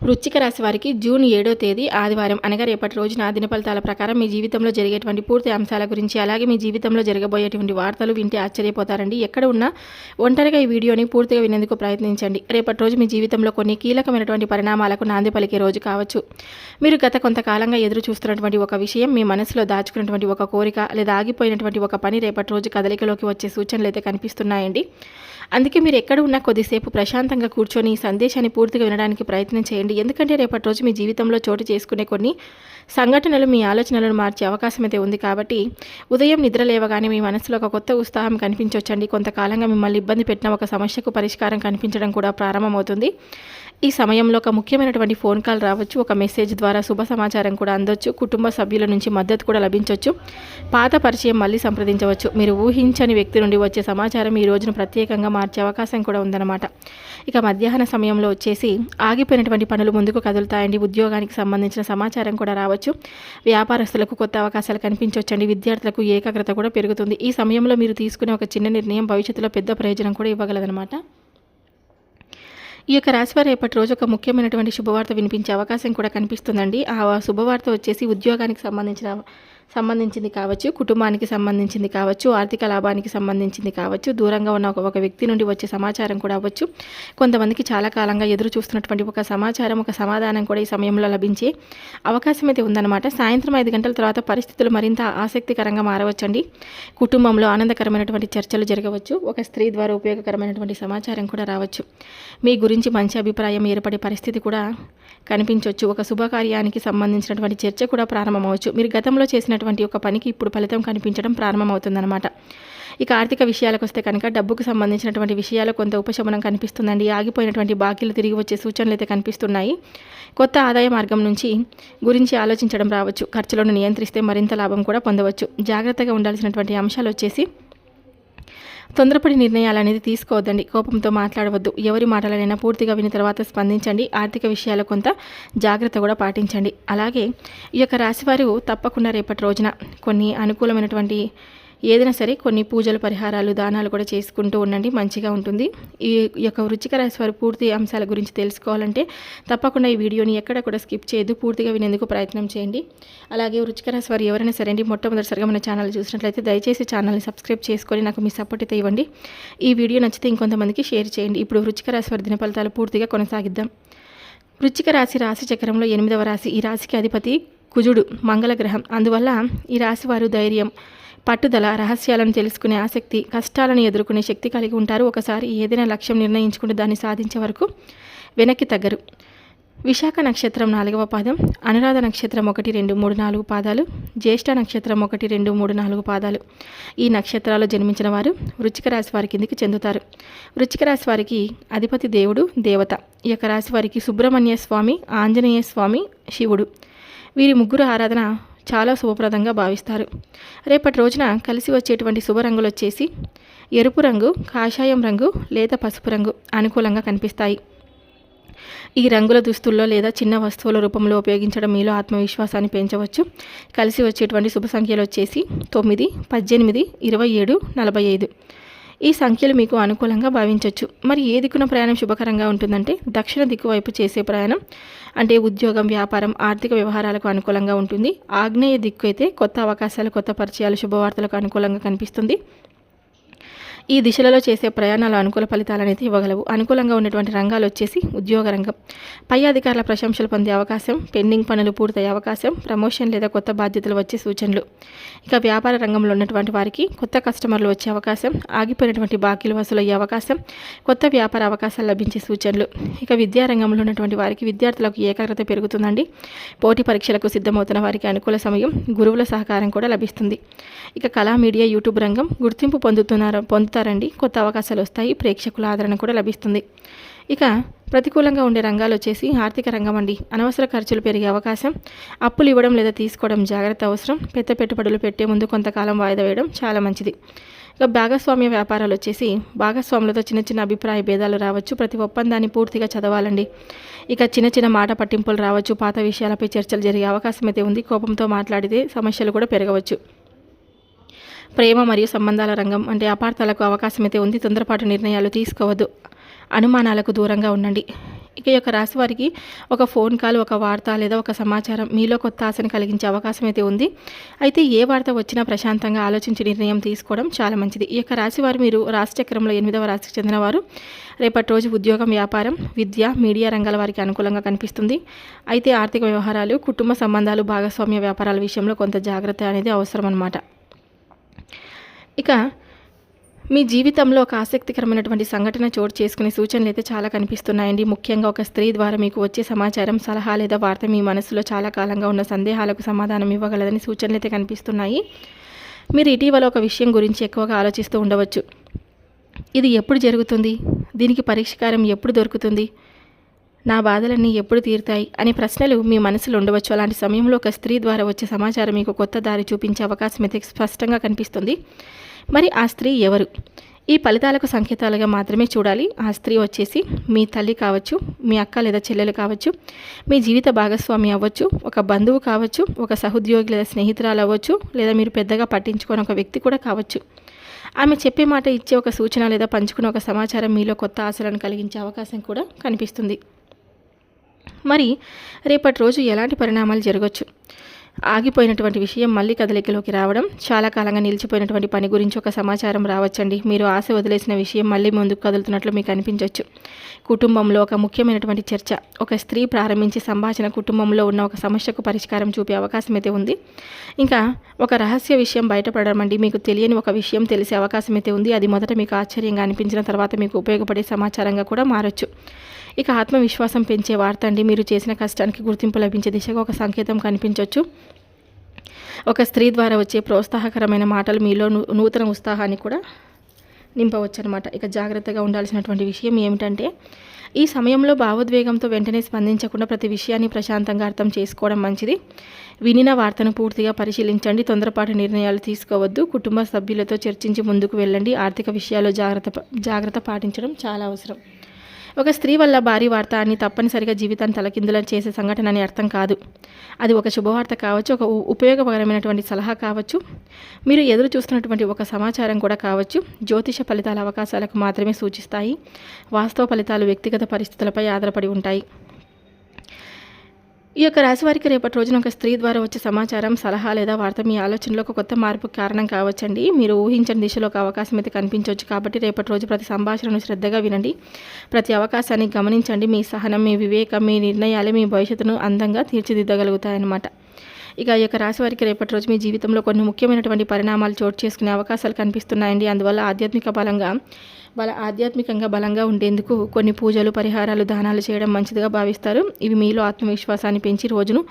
వృశ్చిక రాశి వారికి జూన్ 7వ తేదీ ఆదివారం అనగా రేపటి రోజున దినఫలితాల ప్రకారం మీ జీవితంలో జరిగేటువంటి పూర్తి అంశాల గురించి అలాగే మీ జీవితంలో జరగబోయేటువంటి వార్తలు వింటే ఆశ్చర్యపోతారండి. ఎక్కడ ఉన్నా ఒంటరిగా ఈ వీడియోని పూర్తిగా వినేందుకు ప్రయత్నించండి. రేపటి రోజు మీ జీవితంలో కొన్ని కీలకమైనటువంటి పరిణామాలకు నాంది పలికే రోజు కావచ్చు. మీరు గత కొంతకాలంగా ఎదురు చూస్తున్నటువంటి ఒక విషయం, మీ మనసులో దాచుకున్నటువంటి ఒక కోరిక లేదా ఆగిపోయినటువంటి ఒక పని రేపటి రోజు కదలికలోకి వచ్చే సూచనలు అయితే కనిపిస్తున్నాయండి. అందుకే మీరు ఎక్కడ ఉన్నా కొద్దిసేపు ప్రశాంతంగా కూర్చొని ఈ సందేశాన్ని పూర్తిగా వినడానికి ప్రయత్నం చేయండి. ఎందుకంటే రేపటి రోజు మీ జీవితంలో చోటు చేసుకునే కొన్ని సంఘటనలు మీ ఆలోచనలను మార్చే అవకాశం అయితే ఉంది. కాబట్టి ఉదయం నిద్ర లేవగానే మీ మనసులో ఒక కొత్త ఉత్సాహం కనిపించవచ్చండి. కొంతకాలంగా మిమ్మల్ని ఇబ్బంది పెట్టిన ఒక సమస్యకు పరిష్కారం కనిపించడం కూడా ప్రారంభమవుతుంది. ఈ సమయంలో ఒక ముఖ్యమైనటువంటి ఫోన్ కాల్ రావచ్చు, ఒక మెసేజ్ ద్వారా శుభ సమాచారం కూడా అందొచ్చు, కుటుంబ సభ్యుల నుంచి మద్దతు కూడా లభించవచ్చు, పాత పరిచయం మళ్ళీ సంప్రదించవచ్చు. మీరు ఊహించని వ్యక్తి నుండి వచ్చే సమాచారం ఈ రోజును ప్రత్యేకంగా మార్చే అవకాశం కూడా ఉందన్నమాట. ఇక మధ్యాహ్న సమయంలో వచ్చేసి ఆగిపోయినటువంటి పనులు ముందుకు కదులుతాయండి. ఉద్యోగానికి సంబంధించిన సమాచారం కూడా రావచ్చు, వ్యాపారస్తులకు కొత్త అవకాశాలు కనిపించవచ్చండి, విద్యార్థులకు ఏకాగ్రత కూడా పెరుగుతుంది. ఈ సమయంలో మీరు తీసుకునే ఒక చిన్న నిర్ణయం భవిష్యత్తులో పెద్ద ప్రయోజనం కూడా ఇవ్వగలదనమాట. ఈ యొక్క రాశివారు రేపటి రోజు ఒక ముఖ్యమైనటువంటి శుభవార్త వినిపించే అవకాశం కూడా కనిపిస్తుందండి. ఆ శుభవార్త వచ్చేసి ఉద్యోగానికి సంబంధించింది కావచ్చు, కుటుంబానికి సంబంధించింది కావచ్చు, ఆర్థిక లాభానికి సంబంధించింది కావచ్చు, దూరంగా ఉన్న ఒక వ్యక్తి నుండి వచ్చే సమాచారం కూడా అవ్వచ్చు. కొంతమందికి చాలా కాలంగా ఎదురు చూస్తున్నటువంటి ఒక సమాచారం, ఒక సమాధానం కూడా ఈ సమయంలో లభించే అవకాశం అయితే ఉందన్నమాట. సాయంత్రం 5 గంటల తర్వాత పరిస్థితులు మరింత ఆసక్తికరంగా మారవచ్చండి. కుటుంబంలో ఆనందకరమైనటువంటి చర్చలు జరగవచ్చు, ఒక స్త్రీ ద్వారా ఉపయోగకరమైనటువంటి సమాచారం కూడా రావచ్చు, మీ గురించి మంచి అభిప్రాయం ఏర్పడే పరిస్థితి కూడా కనిపించవచ్చు. ఒక శుభకార్యానికి సంబంధించినటువంటి చర్చ కూడా ప్రారంభమవచ్చు. మీరు గతంలో చేసినటువంటి ఒక పనికి ఇప్పుడు ఫలితం కనిపించడం ప్రారంభమవుతుందన్నమాట. ఇక ఆర్థిక విషయాలకు వస్తే కనుక డబ్బుకు సంబంధించినటువంటి విషయాలు కొంత ఉపశమనం కనిపిస్తుందండి. ఆగిపోయినటువంటి బాకీలు తిరిగి వచ్చే సూచనలు అయితే కనిపిస్తున్నాయి. కొత్త ఆదాయ మార్గం గురించి ఆలోచించడం రావచ్చు. ఖర్చులను నియంత్రిస్తే మరింత లాభం కూడా పొందవచ్చు. జాగ్రత్తగా ఉండాల్సినటువంటి అంశాలు వచ్చేసి తొందరపడి నిర్ణయాలు అనేది తీసుకోవద్దండి. కోపంతో మాట్లాడవద్దు. ఎవరి మాటలనైనా పూర్తిగా విని తర్వాత స్పందించండి. ఆర్థిక విషయాలు కొంత జాగ్రత్త కూడా పాటించండి. అలాగే ఈ యొక్క రాశివారు తప్పకుండా రేపటి రోజున కొన్ని అనుకూలమైనటువంటి ఏదైనా సరే కొన్ని పూజలు, పరిహారాలు, దానాలు కూడా చేసుకుంటూ ఉండండి, మంచిగా ఉంటుంది. ఈ యొక్క వృశ్చిక రాశి వారి పూర్తి అంశాల గురించి తెలుసుకోవాలంటే తప్పకుండా ఈ వీడియోని ఎక్కడ కూడా స్కిప్ చేయొద్దు, పూర్తిగా వినేందుకు ప్రయత్నం చేయండి. అలాగే వృశ్చిక రాశి వారు ఎవరైనా సరే అండి మొట్టమొదటిసారిగా మన ఛానల్ చూసినట్లయితే దయచేసి ఛానల్ని సబ్స్క్రైబ్ చేసుకొని నాకు మీ సపోర్ట్ అయితే ఇవ్వండి. ఈ వీడియో నచ్చితే ఇంకొంతమందికి షేర్ చేయండి. ఇప్పుడు వృశ్చిక రాశి వారి దిన ఫలితాలు పూర్తిగా కొనసాగిద్దాం. వృశ్చిక రాశి చక్రంలో 8వ రాశి. ఈ రాశికి అధిపతి కుజుడు, మంగళ గ్రహం. అందువల్ల ఈ రాశి వారు ధైర్యం, పట్టుదల, రహస్యాలను తెలుసుకునే ఆసక్తి, కష్టాలను ఎదుర్కొనే శక్తి కలిగి ఉంటారు. ఒకసారి ఏదైనా లక్ష్యం నిర్ణయించుకుంటే దాన్ని సాధించే వరకు వెనక్కి తగ్గరు. విశాఖ నక్షత్రం 4వ పాదం, అనురాధ నక్షత్రం 1, 2, 3, 4 పాదాలు, జ్యేష్ఠ నక్షత్రం 1, 2, 3, 4 పాదాలు. ఈ నక్షత్రాల్లో జన్మించిన వారు వృశ్చిక రాశి వారి కిందికి చెందుతారు. వృశ్చిక రాశి వారికి అధిపతి దేవుడు, దేవత. ఈ యొక్క రాశి వారికి సుబ్రహ్మణ్య స్వామి, ఆంజనేయ స్వామి, శివుడు, వీరి ముగ్గురు ఆరాధన చాలా శుభప్రదంగా భావిస్తారు. రేపటి రోజున కలిసి వచ్చేటువంటి శుభ రంగులు వచ్చేసి ఎరుపు రంగు, కాషాయం రంగు, లేత పసుపు రంగు అనుకూలంగా కనిపిస్తాయి. ఈ రంగుల దుస్తుల్లో లేదా చిన్న వస్తువుల రూపంలో ఉపయోగించడం మీలో ఆత్మవిశ్వాసాన్ని పెంచవచ్చు. కలిసి వచ్చేటువంటి శుభ సంఖ్యలు వచ్చేసి 9, 18, 27, 45. ఈ సంఖ్యలు మీకు అనుకూలంగా భావించవచ్చు. మరి ఏ దిక్కున ప్రయాణం శుభకరంగా ఉంటుందంటే దక్షిణ దిక్కు వైపు చేసే ప్రయాణం అంటే ఉద్యోగం, వ్యాపారం, ఆర్థిక వ్యవహారాలకు అనుకూలంగా ఉంటుంది. ఆగ్నేయ దిక్కు అయితే కొత్త అవకాశాలు, కొత్త పరిచయాలు, శుభవార్తలకు అనుకూలంగా కనిపిస్తుంది. ఈ దిశలలో చేసే ప్రయాణాలు అనుకూల ఫలితాలను అయితే ఇవ్వగలవు. అనుకూలంగా ఉన్నటువంటి రంగాలు వచ్చేసి ఉద్యోగ రంగం, పై అధికారుల ప్రశంసలు పొందే అవకాశం, పెండింగ్ పనులు పూర్తయ్యే అవకాశం, ప్రమోషన్ లేదా కొత్త బాధ్యతలు వచ్చే సూచనలు. ఇక వ్యాపార రంగంలో ఉన్నటువంటి వారికి కొత్త కస్టమర్లు వచ్చే అవకాశం, ఆగిపోయినటువంటి బాకీలు వసూలు అయ్యే అవకాశం, కొత్త వ్యాపార అవకాశాలు లభించే సూచనలు. ఇక విద్యారంగంలో ఉన్నటువంటి వారికి విద్యార్థులకు ఏకాగ్రత పెరుగుతుందండి. పోటీ పరీక్షలకు సిద్ధమవుతున్న వారికి అనుకూల సమయం, గురువుల సహకారం కూడా లభిస్తుంది. ఇక కళా, మీడియా, యూట్యూబ్ రంగం గుర్తింపు పొందుతారండి. కొత్త అవకాశాలు వస్తాయి, ప్రేక్షకుల ఆదరణ కూడా లభిస్తుంది. ఇక ప్రతికూలంగా ఉండే రంగాలు వచ్చేసి ఆర్థిక రంగం అండి. అనవసర ఖర్చులు పెరిగే అవకాశం, అప్పులు ఇవ్వడం లేదా తీసుకోవడం జాగ్రత్త అవసరం. పెద్ద పెట్టుబడులు పెట్టే ముందు కొంతకాలం వాయిదా వేయడం చాలా మంచిది. ఇక భాగస్వామ్య వ్యాపారాలు వచ్చేసి భాగస్వాములతో చిన్న చిన్న అభిప్రాయ భేదాలు రావచ్చు. ప్రతి ఒప్పందాన్ని పూర్తిగా చదవాలండి. ఇక చిన్న చిన్న మాట పట్టింపులు రావచ్చు. పాత విషయాలపై చర్చలు జరిగే అవకాశం అయితే ఉంది. కోపంతో మాట్లాడితే సమస్యలు కూడా పెరగవచ్చు. ప్రేమ మరియు సంబంధాల రంగం అంటే అపార్థాలకు అవకాశం అయితే ఉంది. తొందరపాటు నిర్ణయాలు తీసుకోవద్దు. అనుమానాలకు దూరంగా ఉండండి. ఇక ఈ యొక్క రాశి వారికి ఒక ఫోన్ కాల్, ఒక వార్త లేదా ఒక సమాచారం మీలో కొత్త ఆశను కలిగించే అవకాశం అయితే ఉంది. అయితే ఏ వార్త వచ్చినా ప్రశాంతంగా ఆలోచించి నిర్ణయం తీసుకోవడం చాలా మంచిది. ఈ యొక్క రాశి వారు మీరు రాశి చక్రంలో 8వ రాశికి చెందినవారు. రేపటి రోజు ఉద్యోగం, వ్యాపారం, విద్య, మీడియా రంగాల వారికి అనుకూలంగా కనిపిస్తుంది. అయితే ఆర్థిక వ్యవహారాలు, కుటుంబ సంబంధాలు, భాగస్వామ్య వ్యాపారాల విషయంలో కొంత జాగ్రత్త అనేది అవసరం అన్నమాట. ఇక మీ జీవితంలో ఒక ఆసక్తికరమైనటువంటి సంఘటన చోటు చేసుకునే సూచనలు అయితే చాలా కనిపిస్తున్నాయండి. ముఖ్యంగా ఒక స్త్రీ ద్వారా మీకు వచ్చే సమాచారం, సలహా లేదా వార్త మీ మనసులో చాలా కాలంగా ఉన్న సందేహాలకు సమాధానం ఇవ్వగలదని సూచనలు అయితే కనిపిస్తున్నాయి. మీరు ఇటీవల ఒక విషయం గురించి ఎక్కువగా ఆలోచిస్తూ ఉండవచ్చు. ఇది ఎప్పుడు జరుగుతుంది? దీనికి పరిష్కారం ఎప్పుడు దొరుకుతుంది? నా బాధలన్నీ ఎప్పుడు తీరుతాయి అనే ప్రశ్నలు మీ మనసులో ఉండవచ్చు. అలాంటి సమయంలో ఒక స్త్రీ ద్వారా వచ్చే సమాచారం మీకు కొత్త దారి చూపించే అవకాశం అయితే స్పష్టంగా కనిపిస్తుంది. మరి ఆ స్త్రీ ఎవరు? ఈ ఫలితాలకు సంకేతాలుగా మాత్రమే చూడాలి. ఆ స్త్రీ వచ్చేసి మీ తల్లి కావచ్చు, మీ అక్క లేదా చెల్లెలు కావచ్చు, మీ జీవిత భాగస్వామి అవ్వచ్చు, ఒక బంధువు కావచ్చు, ఒక సహోద్యోగి లేదా స్నేహితురాలు అవ్వచ్చు, లేదా మీరు పెద్దగా పట్టించుకొని ఒక వ్యక్తి కూడా కావచ్చు. ఆమె చెప్పే మాట, ఇచ్చే ఒక సూచన లేదా పంచుకునే ఒక సమాచారం మీలో కొత్త ఆశలను కలిగించే అవకాశం కూడా కనిపిస్తుంది. మరి రేపటి రోజు ఎలాంటి పరిణామాలు జరగవచ్చు? ఆగిపోయినటువంటి విషయం మళ్ళీ కదలికలోకి రావడం, చాలా కాలంగా నిలిచిపోయినటువంటి పని గురించి ఒక సమాచారం రావచ్చండి. మీరు ఆశ వదిలేసిన విషయం మళ్ళీ ముందుకు కదులుతున్నట్లు మీకు అనిపించవచ్చు. కుటుంబంలో ఒక ముఖ్యమైనటువంటి చర్చ, ఒక స్త్రీ ప్రారంభించే సంభాషణ కుటుంబంలో ఉన్న ఒక సమస్యకు పరిష్కారం చూపే అవకాశం అయితే ఉంది. ఇంకా ఒక రహస్య విషయం బయటపడడం అండి. మీకు తెలియని ఒక విషయం తెలిసే అవకాశం అయితే ఉంది. అది మొదట మీకు ఆశ్చర్యంగా అనిపించిన తర్వాత మీకు ఉపయోగపడే సమాచారంగా కూడా మారచ్చు. ఇక ఆత్మవిశ్వాసం పెంచే వార్త అండి. మీరు చేసిన కష్టానికి గుర్తింపు లభించే దిశగా ఒక సంకేతం కనిపించవచ్చు. ఒక స్త్రీ ద్వారా వచ్చే ప్రోత్సాహకరమైన మాటలు మీలో నూతన ఉత్సాహాన్ని కూడా నింపవచ్చు అనమాట. ఇక జాగ్రత్తగా ఉండాల్సినటువంటి విషయం ఏమిటంటే, ఈ సమయంలో భావోద్వేగంతో వెంటనే స్పందించకుండా ప్రతి విషయాన్ని ప్రశాంతంగా అర్థం చేసుకోవడం మంచిది. వినిన వార్తను పూర్తిగా పరిశీలించండి. తొందరపాటు నిర్ణయాలు తీసుకోవద్దు. కుటుంబ సభ్యులతో చర్చించి ముందుకు వెళ్ళండి. ఆర్థిక విషయాల్లో జాగ్రత్త పాటించడం చాలా అవసరం. ఒక స్త్రీ వల్ల భారీ వార్త అని తప్పనిసరిగా జీవితాన్ని తలకిందులను చేసే సంఘటన అని అర్థం కాదు. అది ఒక శుభవార్త కావచ్చు, ఒక ఉపయోగకరమైనటువంటి సలహా కావచ్చు, మీరు ఎదురు చూస్తున్నటువంటి ఒక సమాచారం కూడా కావచ్చు. జ్యోతిష ఫలితాల అవకాశాలకు మాత్రమే సూచిస్తాయి. వాస్తవ ఫలితాలు వ్యక్తిగత పరిస్థితులపై ఆధారపడి ఉంటాయి. ఈ యొక్క రాశి వారికి రేపటి రోజున ఒక స్త్రీ ద్వారా వచ్చే సమాచారం, సలహా లేదా వార్త మీ ఆలోచనలో ఒక కొత్త మార్పుకు కారణం కావచ్చండి. మీరు ఊహించని దిశలో ఒక అవకాశం అయితే కనిపించవచ్చు. కాబట్టి రేపటి రోజు ప్రతి సంభాషణను శ్రద్ధగా వినండి. ప్రతి అవకాశాన్ని గమనించండి. మీ సహనం, మీ వివేకం, మీ నిర్ణయాలే మీ భవిష్యత్తును అందంగా తీర్చిదిద్దగలుగుతాయన్నమాట. ఇక ఈ యొక్క రాశి వారికి రేపటి రోజు మీ జీవితంలో కొన్ని ముఖ్యమైనటువంటి పరిణామాలు చోటు చేసుకునే అవకాశాలు కనిపిస్తున్నాయండి. అందువల్ల ఆధ్యాత్మికంగా బలంగా ఉండేందుకు కొన్ని పూజలు, పరిహారాలు, దానాలు చేయడం మంచిదిగా భావిస్తారు. ఇవి మీలో ఆత్మవిశ్వాసాన్ని పెంచి రోజును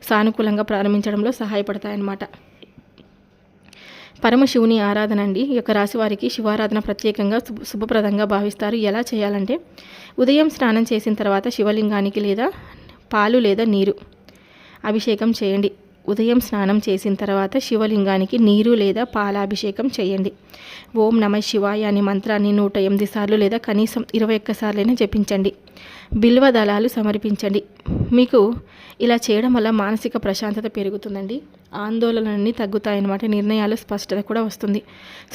సానుకూలంగా ప్రారంభించడంలో సహాయపడతాయన్నమాట. పరమశివుని ఆరాధన అండి. ఈ యొక్క రాశి వారికి శివారాధన ప్రత్యేకంగా శుభప్రదంగా భావిస్తారు. ఎలా చేయాలంటే, ఉదయం స్నానం చేసిన తర్వాత శివలింగానికి లేదా పాలు లేదా నీరు అభిషేకం చేయండి. ఉదయం స్నానం చేసిన తర్వాత శివలింగానికి నీరు లేదా పాలాభిషేకం చేయండి. ఓం నమ శివాయ అనే మంత్రాన్ని 108 సార్లు లేదా కనీసం 21 సార్లైనా జపించండి. బిల్వ దళాలు సమర్పించండి. మీకు ఇలా చేయడం వల్ల మానసిక ప్రశాంతత పెరుగుతుందండి. ఆందోళనలన్నీ తగ్గుతాయన్నమాట. నిర్ణయాలు స్పష్టత కూడా వస్తుంది.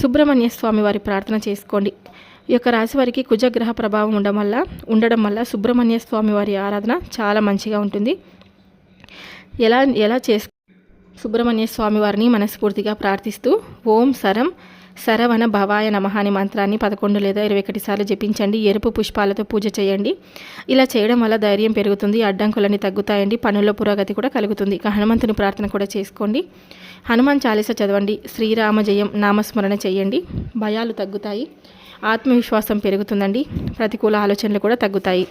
సుబ్రహ్మణ్య స్వామి వారి ప్రార్థన చేసుకోండి. ఈ యొక్క రాశి వారికి కుజగ్రహ ప్రభావం ఉండడం వల్ల సుబ్రహ్మణ్య స్వామి వారి ఆరాధన చాలా మంచిగా ఉంటుంది. ఎలా సుబ్రహ్మణ్య స్వామి వారిని మనస్ఫూర్తిగా ప్రార్థిస్తూ ఓం శరవణ భవాయ నమః అనే మంత్రాన్ని 11 లేదా 21 సార్లు జపించండి. ఎరుపు పుష్పాలతో పూజ చేయండి. ఇలా చేయడం వల్ల ధైర్యం పెరుగుతుంది, అడ్డంకులన్నీ తగ్గుతాయండి, పనుల్లో పురోగతి కూడా కలుగుతుంది. ఇక హనుమంతుని ప్రార్థన కూడా చేసుకోండి. హనుమాన్ చాలీస చదవండి. శ్రీరామ జయం నామస్మరణ చేయండి. భయాలు తగ్గుతాయి, ఆత్మవిశ్వాసం పెరుగుతుందండి, ప్రతికూల ఆలోచనలు కూడా తగ్గుతాయి.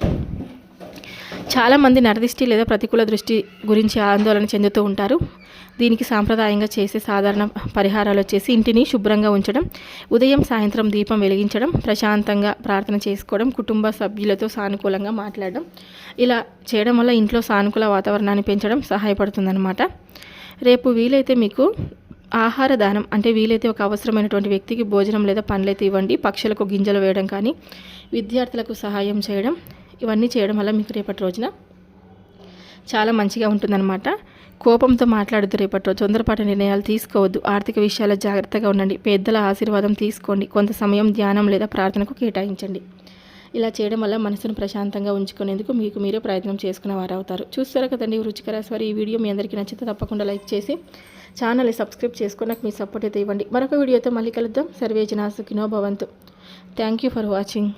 చాలామంది నరదిష్టి లేదా ప్రతికూల దృష్టి గురించి ఆందోళన చెందుతూ ఉంటారు. దీనికి సాంప్రదాయంగా చేసే సాధారణ పరిహారాలు వచ్చేసి ఇంటిని శుభ్రంగా ఉంచడం, ఉదయం సాయంత్రం దీపం వెలిగించడం, ప్రశాంతంగా ప్రార్థన చేసుకోవడం, కుటుంబ సభ్యులతో సానుకూలంగా మాట్లాడడం. ఇలా చేయడం వల్ల ఇంట్లో సానుకూల వాతావరణాన్ని పెంచడం సహాయపడుతుందన్నమాట. రేపు వీలైతే మీకు ఆహార దానం అంటే వీలైతే ఒక అవసరమైనటువంటి వ్యక్తికి భోజనం లేదా పండ్లైతే ఇవ్వండి. పక్షులకు గింజలు వేయడం కానీ, విద్యార్థులకు సహాయం చేయడం, ఇవన్నీ చేయడం వల్ల మీకు రేపటి రోజున చాలా మంచిగా ఉంటుందన్నమాట. కోపంతో మాట్లాడుతూ రేపటి రోజు తొందరపాటు నిర్ణయాలు తీసుకోవద్దు. ఆర్థిక విషయాల్లో జాగ్రత్తగా ఉండండి. పెద్దల ఆశీర్వాదం తీసుకోండి. కొంత సమయం ధ్యానం లేదా ప్రార్థనకు కేటాయించండి. ఇలా చేయడం వల్ల మనసును ప్రశాంతంగా ఉంచుకునేందుకు మీకు మీరే ప్రయత్నం చేసుకునే వారు అవుతారు. చూస్తారు కదండి రుచికరేశ్వరి. ఈ వీడియో మీ అందరికీ నచ్చితే తప్పకుండా లైక్ చేసి ఛానల్ని సబ్స్క్రైబ్ చేసుకుని నాకు మీ సపోర్ట్ అయితే ఇవ్వండి. మరొక వీడియోతో మళ్ళీ కలుద్దాం. సర్వే జనా సుఖినో భవంతు. Thank you for watching.